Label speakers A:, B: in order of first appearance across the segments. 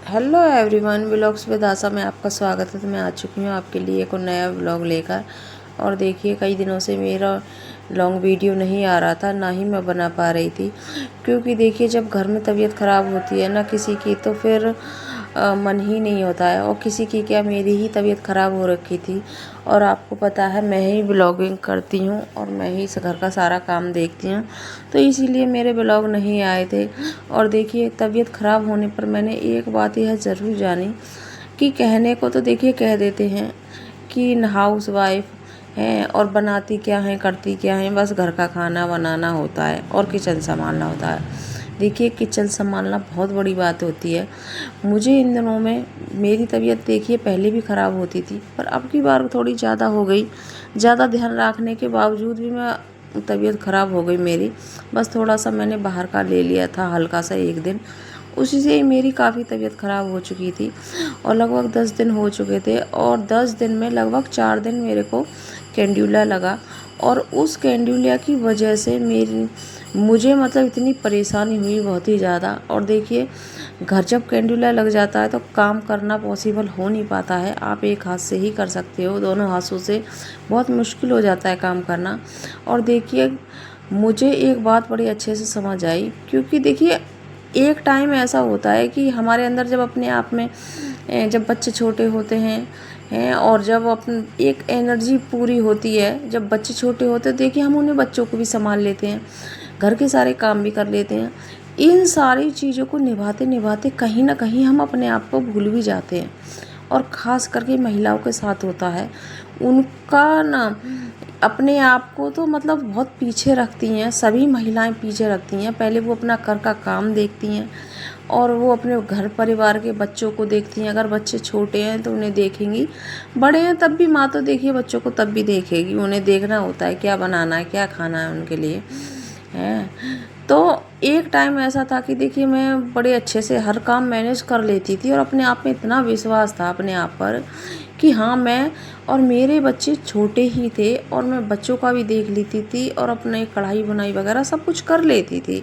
A: Hello everyone, vlogs with आशा में आपका स्वागत है। तो मैं आ चुकी हूँ आपके लिए एक नया व्लॉग लेकर। और देखिए, कई दिनों से मेरा लॉन्ग वीडियो नहीं आ रहा था, ना ही मैं बना पा रही थी, क्योंकि देखिए जब घर में तबीयत ख़राब होती है ना किसी की, तो फिर मन ही नहीं होता है। और किसी की क्या, मेरी ही तबीयत ख़राब हो रखी थी। और आपको पता है मैं ही ब्लॉगिंग करती हूँ और मैं ही घर का सारा काम देखती हूँ, तो इसीलिए मेरे ब्लॉग नहीं आए थे। और देखिए, तबीयत ख़राब होने पर मैंने एक बात यह ज़रूर जानी कि कहने को तो देखिए कह देते हैं कि हाउस वाइफ हैं और बनाती क्या हैं करती क्या हैं, बस घर का खाना बनाना होता है और किचन संभालना होता है। देखिए, किचन संभालना बहुत बड़ी बात होती है। मुझे इन दिनों में मेरी तबीयत देखिए पहले भी ख़राब होती थी, पर अब की बार थोड़ी ज़्यादा हो गई। ज़्यादा ध्यान रखने के बावजूद भी मैं तबीयत ख़राब हो गई मेरी। बस थोड़ा सा मैंने बाहर का ले लिया था हल्का सा एक दिन, उसी से ही मेरी काफ़ी तबीयत ख़राब हो चुकी थी। और लगभग 10 दिन हो चुके थे, और 10 दिन में लगभग 4 दिन मेरे को कैंडुला लगा। और उस कैंडुला की वजह से मुझे मतलब इतनी परेशानी हुई बहुत ही ज़्यादा। और देखिए, घर जब कैंडुला लग जाता है तो काम करना पॉसिबल हो नहीं पाता है। आप एक हाथ से ही कर सकते हो, दोनों हाथों से बहुत मुश्किल हो जाता है काम करना। और देखिए, मुझे एक बात बड़ी अच्छे से समझ आई, क्योंकि देखिए एक टाइम ऐसा होता है कि हमारे अंदर जब अपने आप में जब बच्चे छोटे होते हैं और जब अपन एक एनर्जी पूरी होती है, जब बच्चे छोटे होते हैं देखिए हम उन्हें बच्चों को भी संभाल लेते हैं, घर के सारे काम भी कर लेते हैं। इन सारी चीज़ों को निभाते निभाते कहीं ना कहीं हम अपने आप को भूल भी जाते हैं। और ख़ास करके महिलाओं के साथ होता है, उनका ना अपने आप को तो मतलब बहुत पीछे रखती हैं। सभी महिलाएं पीछे रखती हैं। पहले वो अपना घर का काम देखती हैं और वो अपने घर परिवार के बच्चों को देखती हैं। अगर बच्चे छोटे हैं तो उन्हें देखेंगी, बड़े हैं तब भी माँ तो देखिए बच्चों को तब भी देखेगी। उन्हें देखना होता है क्या बनाना है, क्या खाना है उनके लिए है। तो एक टाइम ऐसा था कि देखिए मैं बड़े अच्छे से हर काम मैनेज कर लेती थी और अपने आप में इतना विश्वास था अपने आप पर कि हाँ, मैं और मेरे बच्चे छोटे ही थे और मैं बच्चों का भी देख लेती थी और अपने कढ़ाई बुनाई वगैरह सब कुछ कर लेती थी।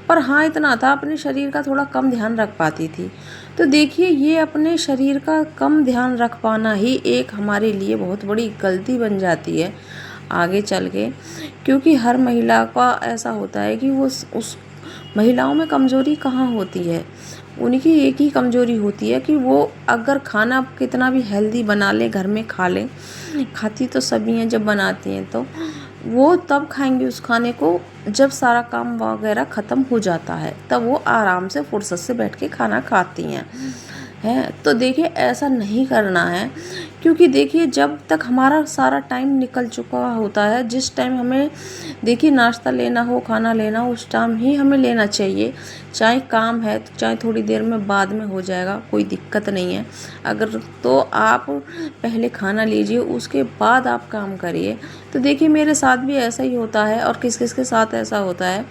A: पर हाँ, इतना था, अपने शरीर का थोड़ा कम ध्यान रख पाती थी। तो देखिए, ये अपने शरीर का कम ध्यान रख पाना ही एक हमारे लिए बहुत बड़ी गलती बन जाती है आगे चल के। क्योंकि हर महिला का ऐसा होता है कि वो उस महिलाओं में कमज़ोरी कहाँ होती है, उनकी एक ही कमज़ोरी होती है कि वो अगर खाना कितना भी हेल्दी बना ले, घर में खा ले, खाती तो सभी हैं, जब बनाती हैं तो वो तब खाएंगी उस खाने को जब सारा काम वगैरह ख़त्म हो जाता है, तब वो आराम से फुर्सत से बैठ के खाना खाती हैं। तो देखिए ऐसा नहीं करना है, क्योंकि देखिए जब तक हमारा सारा टाइम निकल चुका होता है, जिस टाइम हमें देखिए नाश्ता लेना हो, खाना लेना हो, उस टाइम ही हमें लेना चाहिए। चाहे काम है तो चाहे थोड़ी देर में बाद में हो जाएगा, कोई दिक्कत नहीं है। अगर तो आप पहले खाना लीजिए, उसके बाद आप काम करिए। तो देखिए मेरे साथ भी ऐसा ही होता है और किस किस के साथ ऐसा होता है।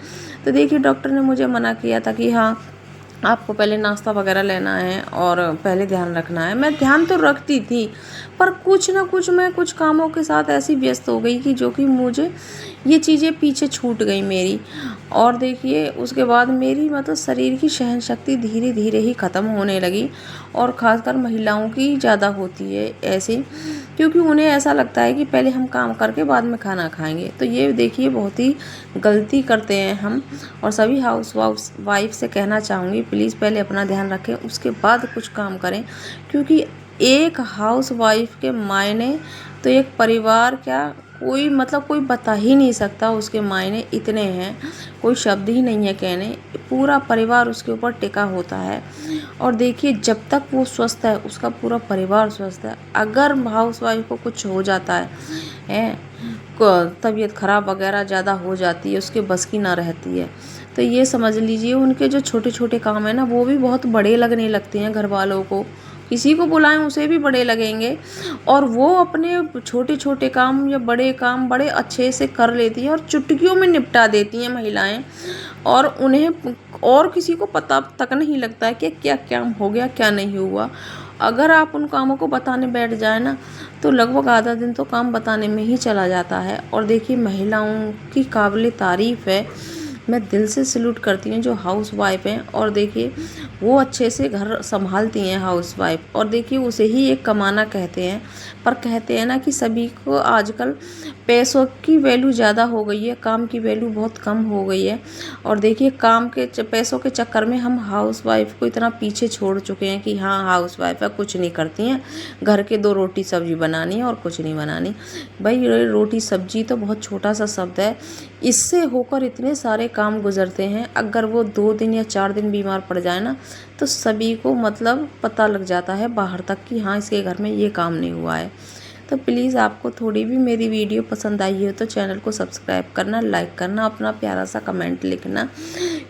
A: तो देखिए डॉक्टर ने मुझे मना किया था कि हाँ, आपको पहले नाश्ता वगैरह लेना है और पहले ध्यान रखना है। मैं ध्यान तो रखती थी, पर कुछ ना कुछ मैं कुछ कामों के साथ ऐसी व्यस्त हो गई कि जो कि मुझे ये चीज़ें पीछे छूट गई मेरी। और देखिए उसके बाद मेरी मतलब शरीर की सहन शक्ति धीरे धीरे ही ख़त्म होने लगी। और ख़ासकर महिलाओं की ज़्यादा होती है ऐसे, क्योंकि उन्हें ऐसा लगता है कि पहले हम काम करके बाद में खाना खाएंगे। तो ये देखिए बहुत ही गलती करते हैं हम। और सभी हाउस वाइफ से कहना चाहूँगी, प्लीज़ पहले अपना ध्यान रखें, उसके बाद कुछ काम करें। क्योंकि एक हाउस वाइफ के मायने तो एक परिवार क्या, कोई मतलब कोई बता ही नहीं सकता उसके मायने इतने हैं, कोई शब्द ही नहीं है कहने। पूरा परिवार उसके ऊपर टिका होता है। और देखिए जब तक वो स्वस्थ है उसका पूरा परिवार स्वस्थ है। अगर हाउस वाइफ को कुछ हो जाता है तबीयत ख़राब वगैरह ज़्यादा हो जाती है, उसके बस की ना रहती है, तो ये समझ लीजिए उनके जो छोटे छोटे काम है ना, वो भी बहुत बड़े लगने लगते हैं। घर वालों को किसी को बुलाएं उसे भी बड़े लगेंगे। और वो अपने छोटे छोटे काम या बड़े काम बड़े अच्छे से कर लेती हैं और चुटकियों में निपटा देती हैं महिलाएं। और उन्हें और किसी को पता तक नहीं लगता है कि क्या क्या हो गया क्या नहीं हुआ। अगर आप उन कामों को बताने बैठ जाए ना, तो लगभग आधा दिन तो काम बताने में ही चला जाता है। और देखिए महिलाओं की काबिले तारीफ़ है मैं दिल से सैल्यूट करती हूँ जो हाउस वाइफ हैं। और देखिए वो अच्छे से घर संभालती हैं हाउस वाइफ। और देखिए उसे ही एक कमाना कहते हैं। पर कहते हैं ना कि सभी को आजकल पैसों की वैल्यू ज़्यादा हो गई है, काम की वैल्यू बहुत कम हो गई है। और देखिए काम के पैसों के चक्कर में हम हाउस वाइफ को इतना पीछे छोड़ चुके हैं कि हाँ हाउस वाइफ है, कुछ नहीं करती हैं, घर के 2 रोटी सब्जी बनानी है और कुछ नहीं बनानी। भाई रोटी सब्जी तो बहुत छोटा सा शब्द है, इससे होकर इतने सारे काम गुजरते हैं। अगर वो 2 दिन या 4 दिन बीमार पड़ जाए ना तो सभी को मतलब पता लग जाता है बाहर तक कि हाँ इसके घर में ये काम नहीं हुआ है। तो प्लीज़ आपको थोड़ी भी मेरी वीडियो पसंद आई हो तो चैनल को सब्सक्राइब करना, लाइक करना, अपना प्यारा सा कमेंट लिखना,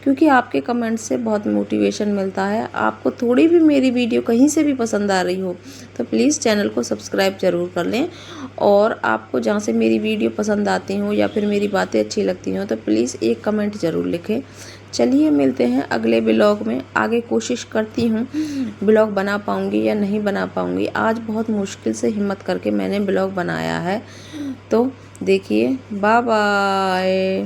A: क्योंकि आपके कमेंट से बहुत मोटिवेशन मिलता है। आपको थोड़ी भी मेरी वीडियो कहीं से भी पसंद आ रही हो तो प्लीज़ चैनल को सब्सक्राइब ज़रूर कर लें। और आपको जहाँ से मेरी वीडियो पसंद आती हो या फिर मेरी बातें अच्छी लगती हों तो प्लीज़ एक कमेंट ज़रूर लिखें। चलिए मिलते हैं अगले ब्लॉग में। आगे कोशिश करती हूँ ब्लॉग बना पाऊँगी या नहीं बना पाऊँगी। आज बहुत मुश्किल से हिम्मत करके मैंने ब्लॉग बनाया है। तो देखिए, बाय बाय।